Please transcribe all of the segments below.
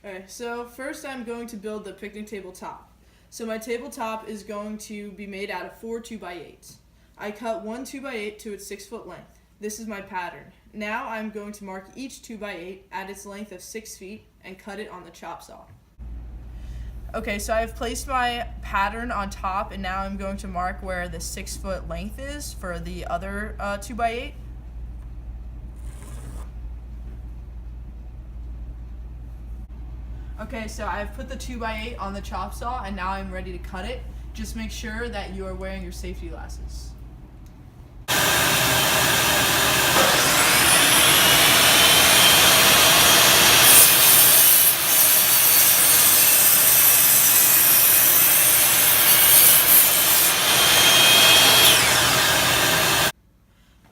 Okay, so first I'm going to build the picnic table top. So my tabletop is going to be made out of 4 2x8s. I cut one 2x8 to its 6-foot length. This is my pattern. Now I'm going to mark each 2x8 at its length of 6 feet and cut it on the chop saw. Okay, so I've placed my pattern on top, and now I'm going to mark where the 6-foot length is for the other 2x8. Okay, so I've put the 2x8 on the chop saw, and now I'm ready to cut it. Just make sure that you are wearing your safety glasses.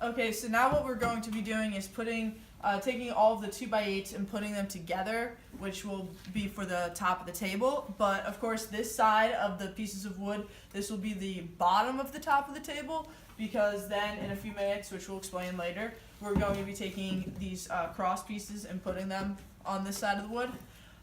Okay, so now what we're going to be doing is taking all of the 2x8s and putting them together, which will be for the top of the table. But of course, this side of the pieces of wood, this will be the bottom of the top of the table, because then in a few minutes, which we'll explain later, we're going to be taking these cross pieces and putting them on this side of the wood.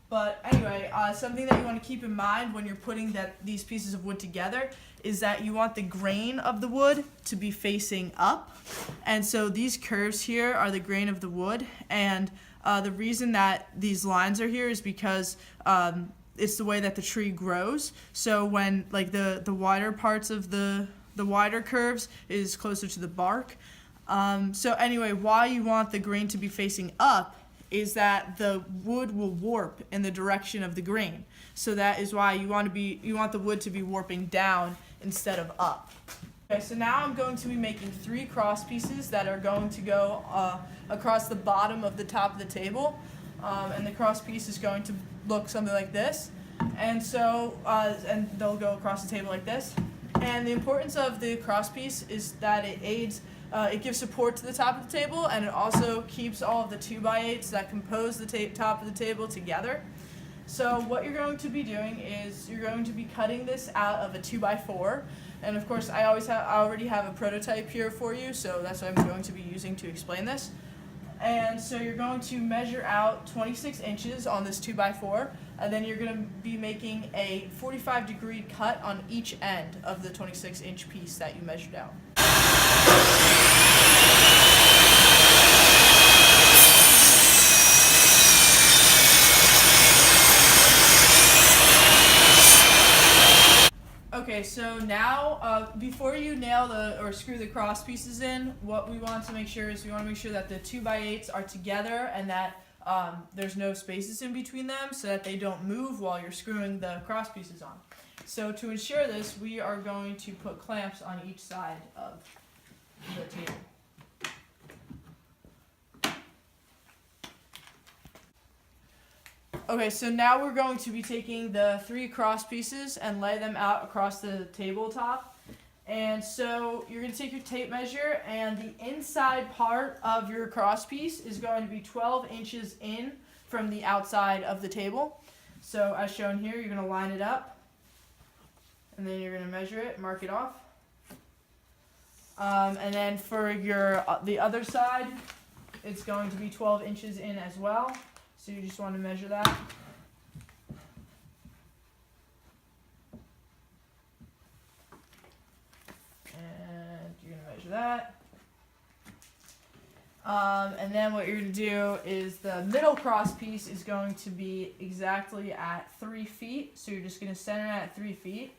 But anyway, something that you want to keep in mind when you're putting these pieces of wood together is that you want the grain of the wood to be facing up. And so these curves here are the grain of the wood. And the reason that these lines are here is because it's the way that the tree grows. So when like the wider parts of the wider curves is closer to the bark. So anyway, why you want the grain to be facing up is that the wood will warp in the direction of the grain. So that is why you want the wood to be warping down instead of up. Okay, so now I'm going to be making 3 cross pieces that are going to go across the bottom of the top of the table. And the cross piece is going to look something like this. And so, and they'll go across the table like this. And the importance of the cross piece is that it gives support to the top of the table, and it also keeps all of the 2x8s that compose the top of the table together. So what you're going to be doing is you're going to be cutting this out of a 2x4, and of course I already have a prototype here for you, so that's what I'm going to be using to explain this. And so you're going to measure out 26 inches on this 2x4, and then you're going to be making a 45-degree cut on each end of the 26-inch piece that you measured out. Okay, so now before you nail or screw the cross pieces in, what we want to make sure is that the 2x8s are together and that there's no spaces in between them so that they don't move while you're screwing the cross pieces on. So to ensure this, we are going to put clamps on each side of the table. Okay, so now we're going to be taking the 3 cross pieces and lay them out across the tabletop. And so you're going to take your tape measure, and the inside part of your cross piece is going to be 12 inches in from the outside of the table. So as shown here, you're going to line it up, and then you're going to measure it, mark it off. And then for the other side, it's going to be 12 inches in as well. So you just want to measure that. And you're going to measure that. And then what you're going to do is the middle cross piece is going to be exactly at 3 feet. So you're just going to center it at 3 feet.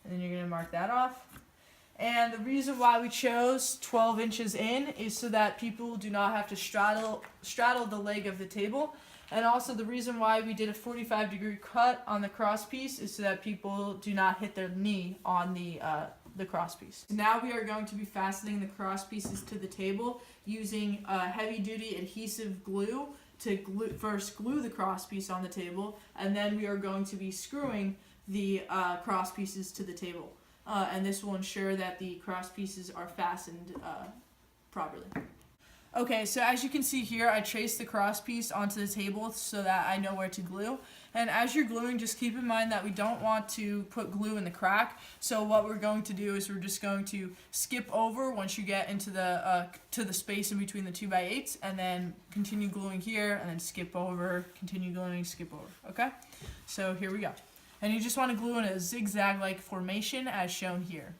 And then you're going to mark that off. And the reason why we chose 12 inches in is so that people do not have to straddle the leg of the table. And also the reason why we did a 45-degree cut on the cross piece is so that people do not hit their knee on the cross piece. Now we are going to be fastening the cross pieces to the table using heavy-duty adhesive glue to first glue the cross piece on the table, and then we are going to be screwing the cross pieces to the table. And this will ensure that the cross pieces are fastened properly. Okay, so as you can see here, I traced the cross piece onto the table so that I know where to glue. And as you're gluing, just keep in mind that we don't want to put glue in the crack. So what we're going to do is we're just going to skip over once you get into the to the space in between the 2x8s, and then continue gluing here, and then skip over, continue gluing, skip over. Okay? So here we go. And you just want to glue in a zigzag-like formation as shown here.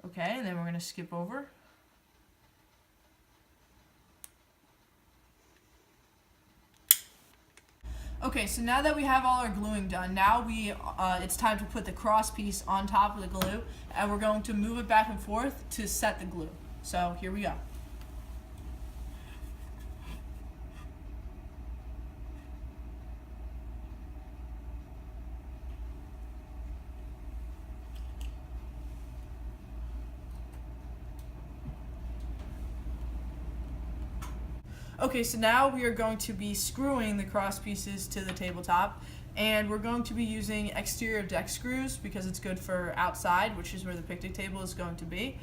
Okay, and then we're going to skip over. Okay, so now that we have all our gluing done, now it's time to put the cross piece on top of the glue, and we're going to move it back and forth to set the glue. So here we go. Okay, so now we are going to be screwing the cross pieces to the tabletop, and we're going to be using exterior deck screws because it's good for outside, which is where the picnic table is going to be.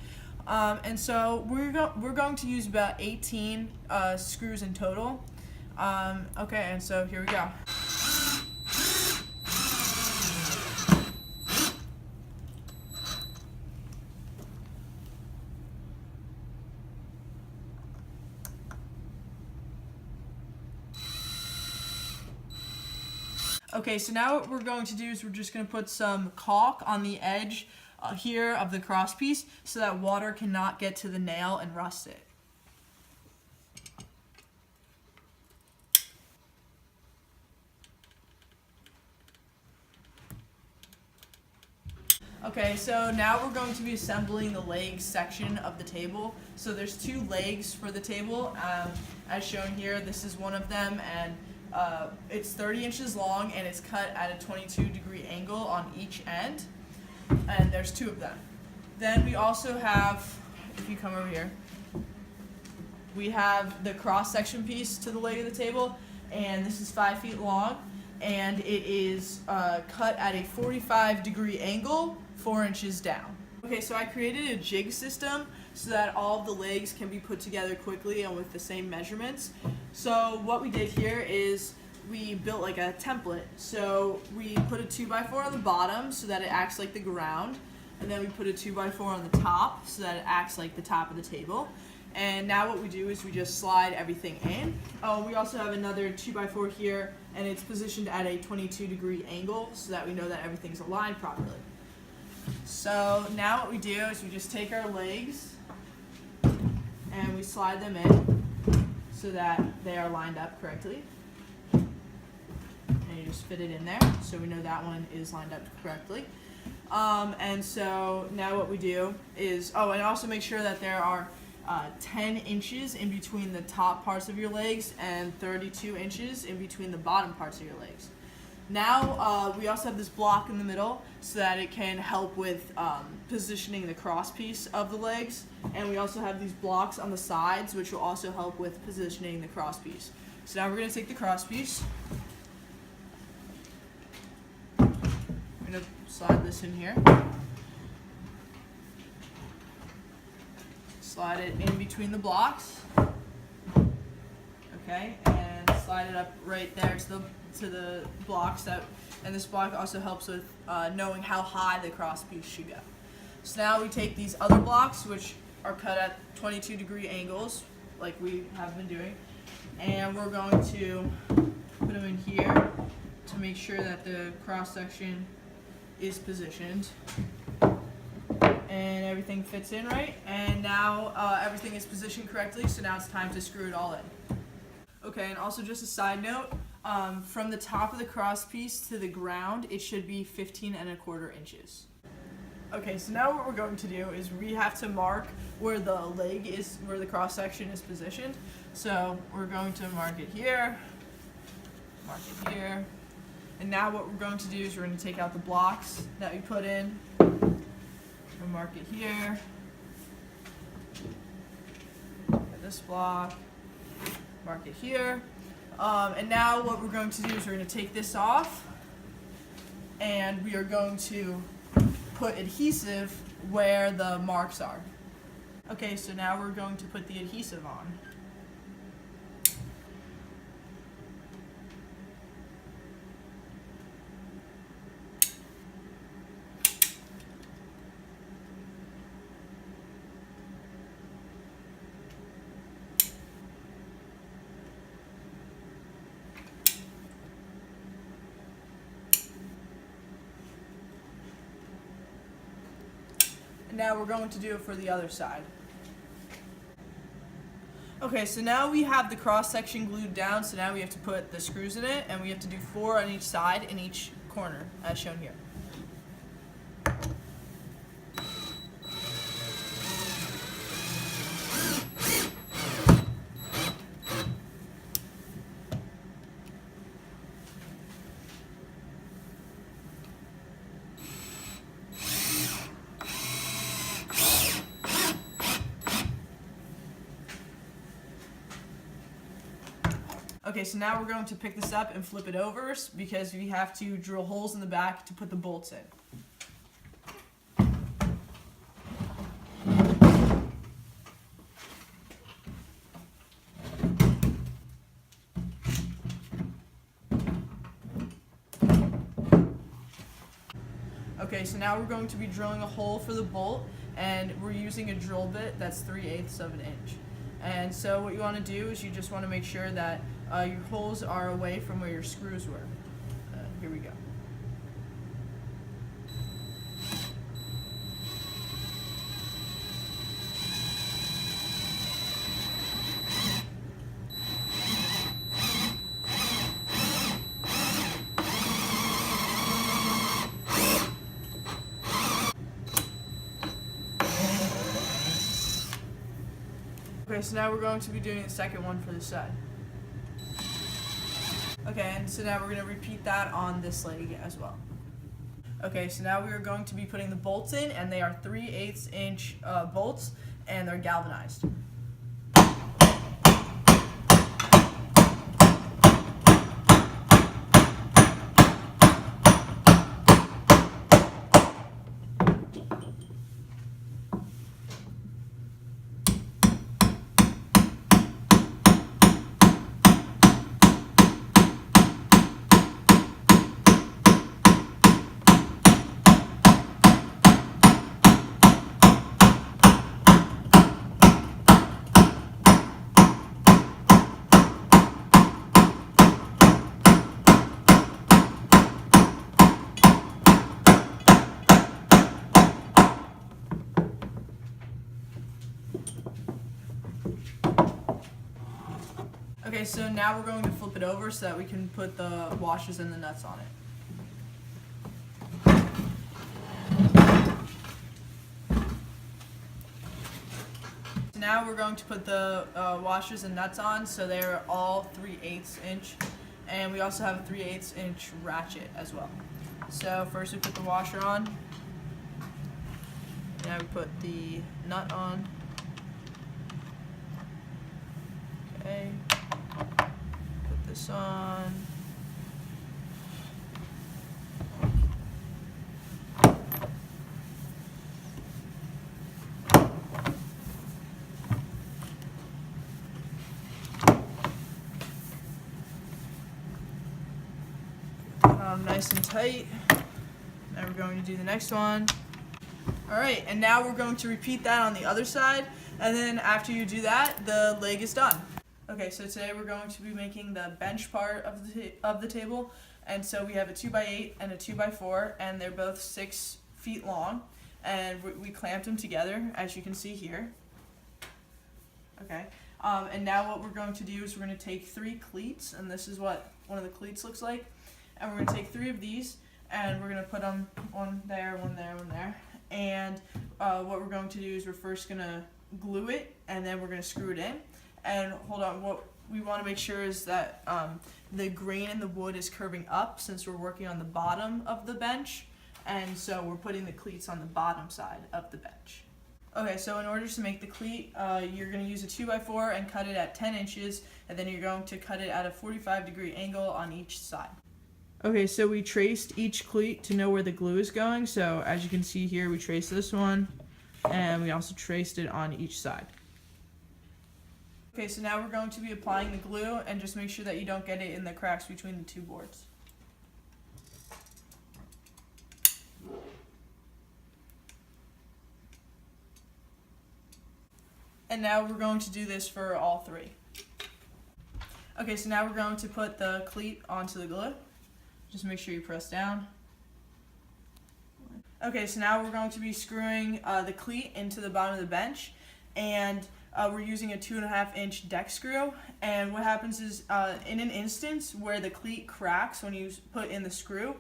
And so we're going to use about 18 screws in total. Okay, and so here we go. Okay, so now what we're going to do is we're just going to put some caulk on the edge here of the cross piece so that water cannot get to the nail and rust it. Okay, so now we're going to be assembling the legs section of the table. So there's two legs for the table, as shown here. This is one of them, and it's 30 inches long, and it's cut at a 22-degree angle on each end, and there's two of them. Then we also have, if you come over here, we have the cross-section piece to the leg of the table, and this is 5 feet long, and it is cut at a 45-degree angle, 4 inches down. Okay, so I created a jig system so that all of the legs can be put together quickly and with the same measurements. So what we did here is we built like a template. So we put a 2x4 on the bottom so that it acts like the ground, and then we put a 2x4 on the top so that it acts like the top of the table. And now what we do is we just slide everything in. Oh, we also have another 2x4 here, and it's positioned at a 22-degree angle so that we know that everything's aligned properly. So now what we do is we just take our legs and we slide them in so that they are lined up correctly. And you just fit it in there so we know that one is lined up correctly. And so now what we do is, oh, and also make sure that there are 10 inches in between the top parts of your legs and 32 inches in between the bottom parts of your legs. Now we also have this block in the middle so that it can help with positioning the cross piece of the legs, and we also have these blocks on the sides which will also help with positioning the cross piece. So now we're going to take the cross piece, we're going to slide this in here, slide it in between the blocks, okay, and slide it up right there to the blocks, and this block also helps with knowing how high the cross piece should go. So now we take these other blocks, which are cut at 22-degree angles like we have been doing, and we're going to put them in here to make sure that the cross section is positioned and everything fits in right. And now everything is positioned correctly, so now it's time to screw it all in. Okay, and also just a side note, from the top of the cross piece to the ground, it should be 15¼ inches. Okay, so now what we're going to do is we have to mark where the leg is, where the cross section is positioned. So we're going to mark it here, and now what we're going to do is we're going to take out the blocks that we put in, we'll mark it here, this block, Mark it here. And now what we're going to do is we're going to take this off, and we are going to put adhesive where the marks are. Okay, so now we're going to put the adhesive on. And now we're going to do it for the other side. Okay, so now we have the cross section glued down, so now we have to put the screws in it, and we have to do 4 on each side in each corner, as shown here. Okay, so now we're going to pick this up and flip it over because we have to drill holes in the back to put the bolts in. Okay, so now we're going to be drilling a hole for the bolt, and we're using a drill bit that's 3/8 of an inch. And so what you want to do is you just want to make sure that your holes are away from where your screws were. Here we go. Okay, so now we're going to be doing the second one for this side. Okay, and so now we're going to repeat that on this leg as well. Okay, so now we are going to be putting the bolts in, and they are 3/8 inch bolts, and they're galvanized. Okay, so now we're going to flip it over so that we can put the washers and the nuts on it. So now we're going to put the washers and nuts on, so they're all 3/8 inch, and we also have a 3/8 inch ratchet as well. So first we put the washer on, now we put the nut on. Okay. Put this on. Nice and tight. Now we're going to do the next one. Alright, and now we're going to repeat that on the other side, and then after you do that, the leg is done. Okay, so today we're going to be making the bench part of the table, and so we have a 2x8 and a 2x4, and they're both 6 feet long, and we clamped them together, as you can see here. Okay, and now what we're going to do is we're going to take 3 cleats, and this is what one of the cleats looks like, and we're going to take 3 of these, and we're going to put them one there, one there, one there, and what we're going to do is we're first going to glue it, and then we're going to screw it in. And hold on, what we want to make sure is that the grain in the wood is curving up, since we're working on the bottom of the bench, and so we're putting the cleats on the bottom side of the bench. Okay, so in order to make the cleat, you're going to use a 2x4 and cut it at 10 inches, and then you're going to cut it at a 45-degree angle on each side. Okay, so we traced each cleat to know where the glue is going. So as you can see here, we traced this one, and we also traced it on each side. Okay, so now we're going to be applying the glue, and just make sure that you don't get it in the cracks between the two boards. And now we're going to do this for all three. Okay, so now we're going to put the cleat onto the glue. Just make sure you press down. Okay, so now we're going to be screwing the cleat into the bottom of the bench, and we're using a 2.5-inch deck screw. And what happens is, in an instance where the cleat cracks when you put in the screw,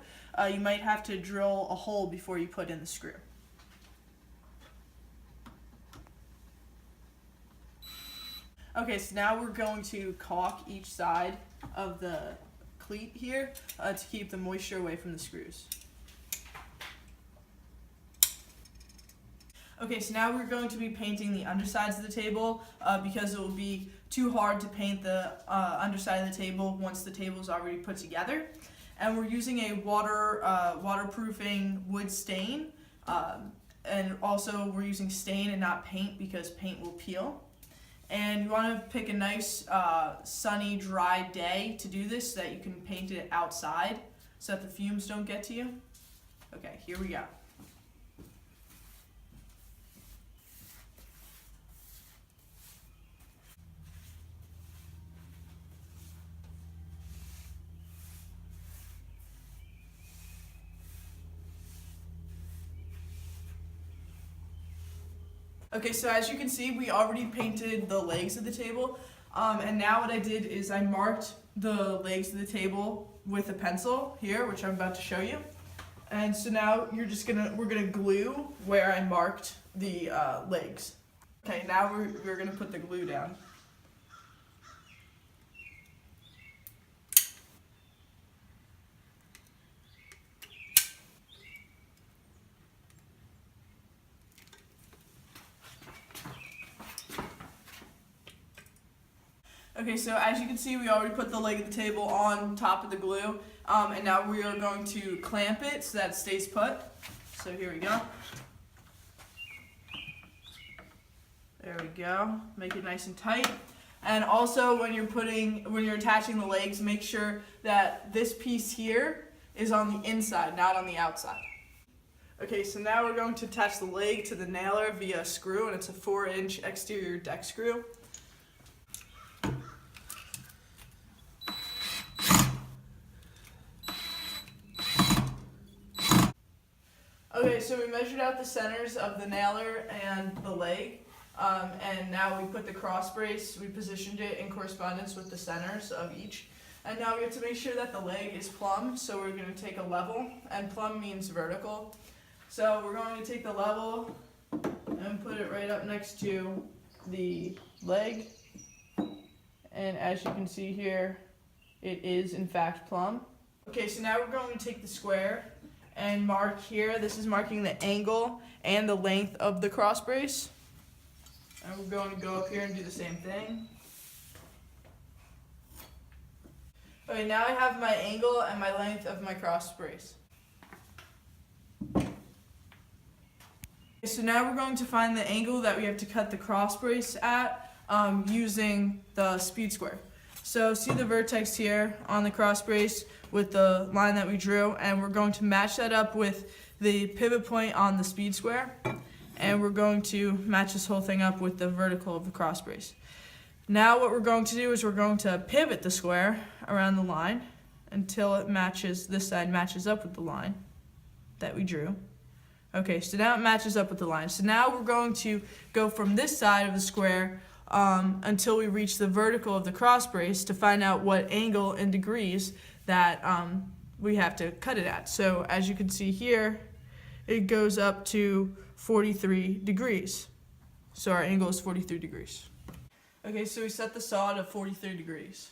you might have to drill a hole before you put in the screw. Okay, so now we're going to caulk each side of the cleat here to keep the moisture away from the screws. Okay, so now we're going to be painting the undersides of the table because it will be too hard to paint the underside of the table once the table is already put together. And we're using a waterproofing wood stain, and also we're using stain and not paint because paint will peel. And you want to pick a nice sunny, dry day to do this so that you can paint it outside so that the fumes don't get to you. Okay, here we go. Okay, so as you can see, we already painted the legs of the table, and now what I did is I marked the legs of the table with a pencil here, which I'm about to show you. And so now we're gonna glue where I marked the legs. Okay, now we're gonna put the glue down. Okay, so as you can see, we already put the leg of the table on top of the glue, and now we are going to clamp it so that it stays put. So here we go. There we go. Make it nice and tight. And also, when you're attaching the legs, make sure that this piece here is on the inside, not on the outside. Okay, so now we're going to attach the leg to the nailer via a screw, and it's a 4-inch exterior deck screw. Okay, so we measured out the centers of the nailer and the leg, and now we put the cross brace, we positioned it in correspondence with the centers of each. And now we have to make sure that the leg is plumb, so we're going to take a level, and plumb means vertical. So we're going to take the level and put it right up next to the leg, and as you can see here, it is in fact plumb. Okay, so now we're going to take the square and mark here. This is marking the angle and the length of the cross brace. And we're going to go up here and do the same thing. Okay, now I have my angle and my length of my cross brace. So now we're going to find the angle that we have to cut the cross brace at using the speed square. So see the vertex here on the cross brace with the line that we drew, and we're going to match that up with the pivot point on the speed square, and we're going to match this whole thing up with the vertical of the cross brace. Now what we're going to do is we're going to pivot the square around the line until it matches, this side matches up with the line that we drew. Okay, so now it matches up with the line. So now we're going to go from this side of the square until we reach the vertical of the cross brace to find out what angle in degrees that we have to cut it at. So as you can see here, it goes up to 43 degrees. So our angle is 43 degrees. Okay, so we set the saw to 43 degrees.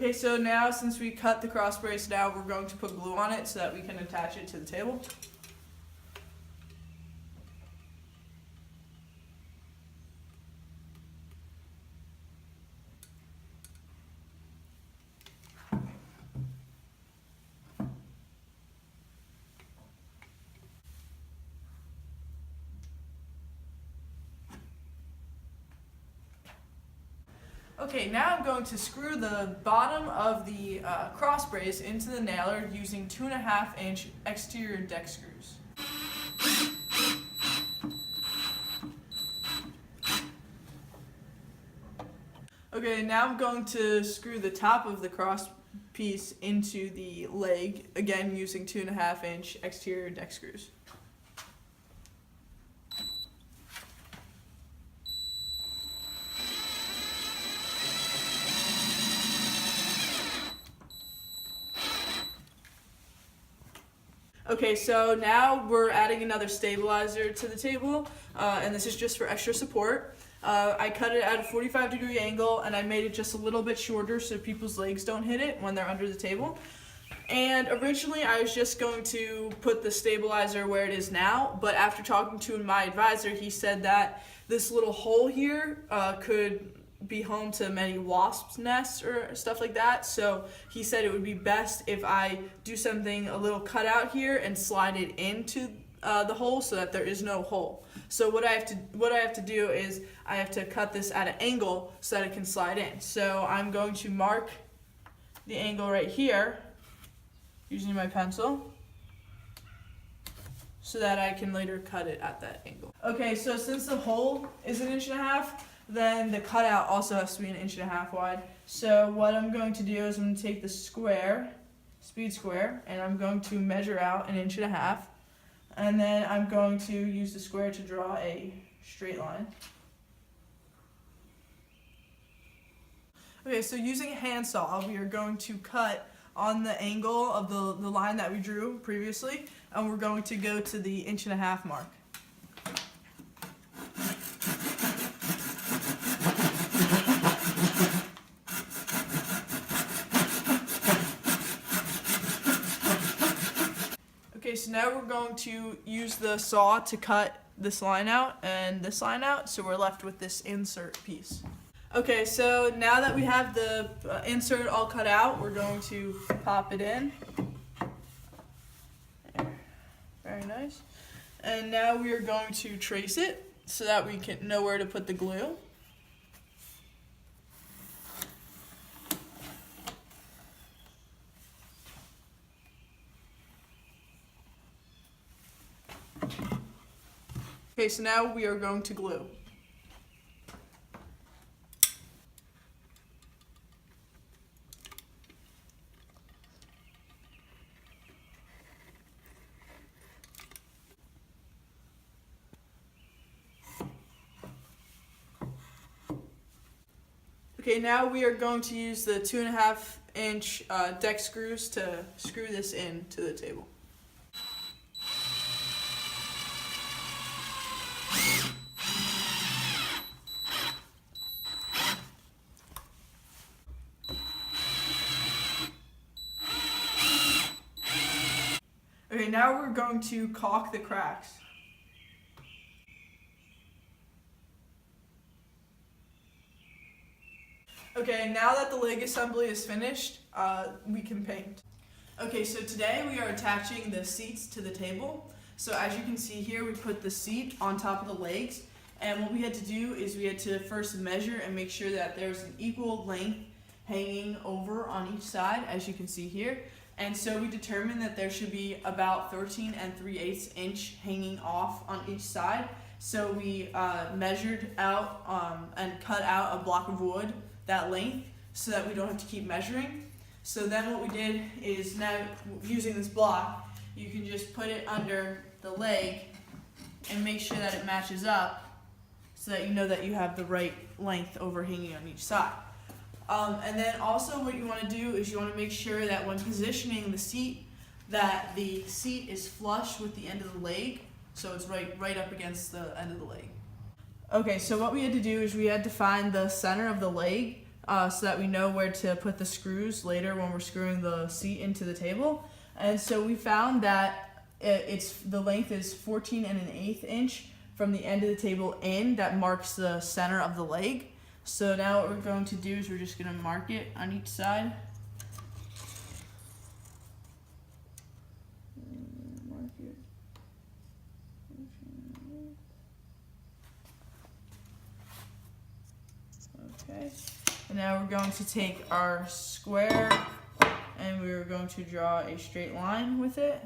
Okay, so now since we cut the cross brace, now we're going to put glue on it so that we can attach it to the table. Okay, now I'm going to screw the bottom of the cross brace into the nailer using 2.5-inch exterior deck screws. Okay, now I'm going to screw the top of the cross piece into the leg, again using 2.5-inch exterior deck screws. Okay, so now we're adding another stabilizer to the table, and this is just for extra support. I cut it at a 45-degree angle, and I made it just a little bit shorter so people's legs don't hit it when they're under the table. And originally I was just going to put the stabilizer where it is now, but after talking to my advisor, he said that this little hole here could be home to many wasps' nests or stuff like that. So he said it would be best if I do something a little cut out here and slide it into the hole so that there is no hole. So what I have to do is I have to cut this at an angle so that it can slide in. So I'm going to mark the angle right here using my pencil so that I can later cut it at that angle. Okay, so since the hole is 1.5 inches, then the cutout also has to be 1.5 inches wide. So what I'm going to do is I'm going to take the speed square, and I'm going to measure out 1.5 inches, and then I'm going to use the square to draw a straight line. Okay, so using a handsaw, we are going to cut on the angle of the line that we drew previously, and we're going to go to the 1.5 inch mark. Okay, so now we're going to use the saw to cut this line out and this line out, so we're left with this insert piece. Okay, so now that we have the insert all cut out, we're going to pop it in. Very nice. And now we are going to trace it so that we can know where to put the glue. Okay, so now we are going to glue. Okay, now we are going to use the 2.5-inch deck screws to screw this in to the table. Okay, now we're going to caulk the cracks. Okay, now that the leg assembly is finished, we can paint. Okay, so today we are attaching the seats to the table. So as you can see here, we put the seat on top of the legs, and what we had to do is we had to first measure and make sure that there's an equal length hanging over on each side, as you can see here. And so we determined that there should be about 13 3/8 inch hanging off on each side. So we measured out and cut out a block of wood that length so that we don't have to keep measuring. So then what we did is, now using this block, you can just put it under the leg and make sure that it matches up so that you know that you have the right length overhanging on each side. And then also what you want to do is you want to make sure that when positioning the seat, that the seat is flush with the end of the leg, so it's right up against the end of the leg. Okay, so what we had to do is we had to find the center of the leg so that we know where to put the screws later when we're screwing the seat into the table. And so we found that the length is 14 1/8 inch from the end of the table in. That marks the center of the leg. So now what we're going to do is we're just going to mark it on each side. Mark it. Okay. And now we're going to take our square and we're going to draw a straight line with it.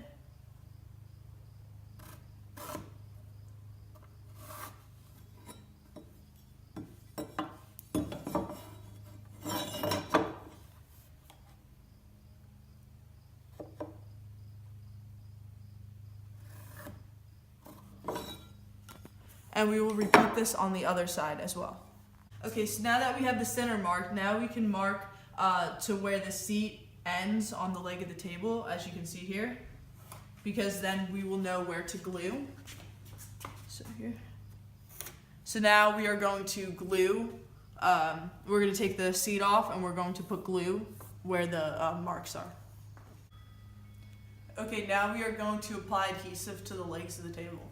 And we will repeat this on the other side as well. Okay, so now that we have the center marked, now we can mark to where the seat ends on the leg of the table, as you can see here, because then we will know where to glue. So here. So now we are going to glue. We're going to take the seat off and we're going to put glue where the marks are. Okay, now we are going to apply adhesive to the legs of the table.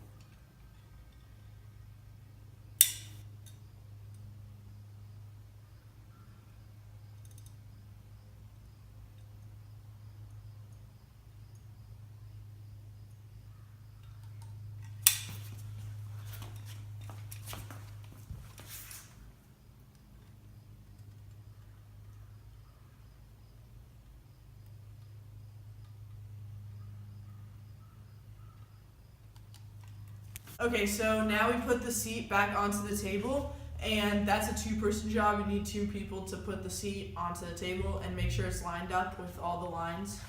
Okay, so now we put the seat back onto the table, and that's a two-person job. We need 2 people to put the seat onto the table and make sure it's lined up with all the lines.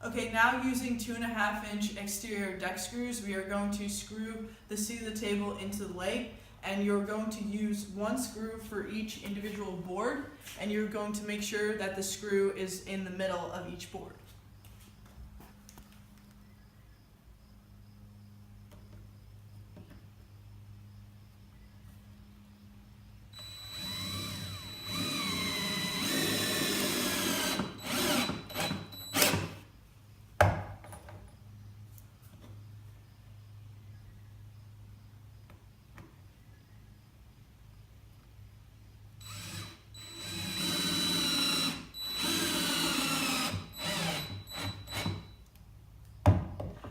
Okay, now using 2.5 inch exterior deck screws, we are going to screw the seat of the table into the leg, and you're going to use 1 screw for each individual board, and you're going to make sure that the screw is in the middle of each board.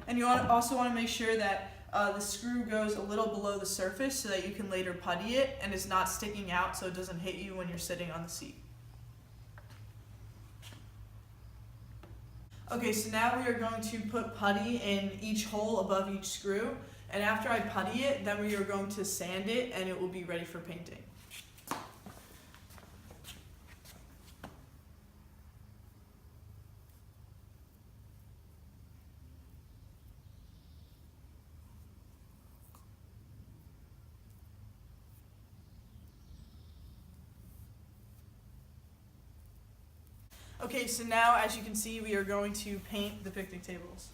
And you also want to make sure that the screw goes a little below the surface so that you can later putty it and it's not sticking out so it doesn't hit you when you're sitting on the seat. Okay, so now we are going to put putty in each hole above each screw, and after I putty it, then we are going to sand it and it will be ready for painting. Okay, so now as you can see, we are going to paint the picnic tables.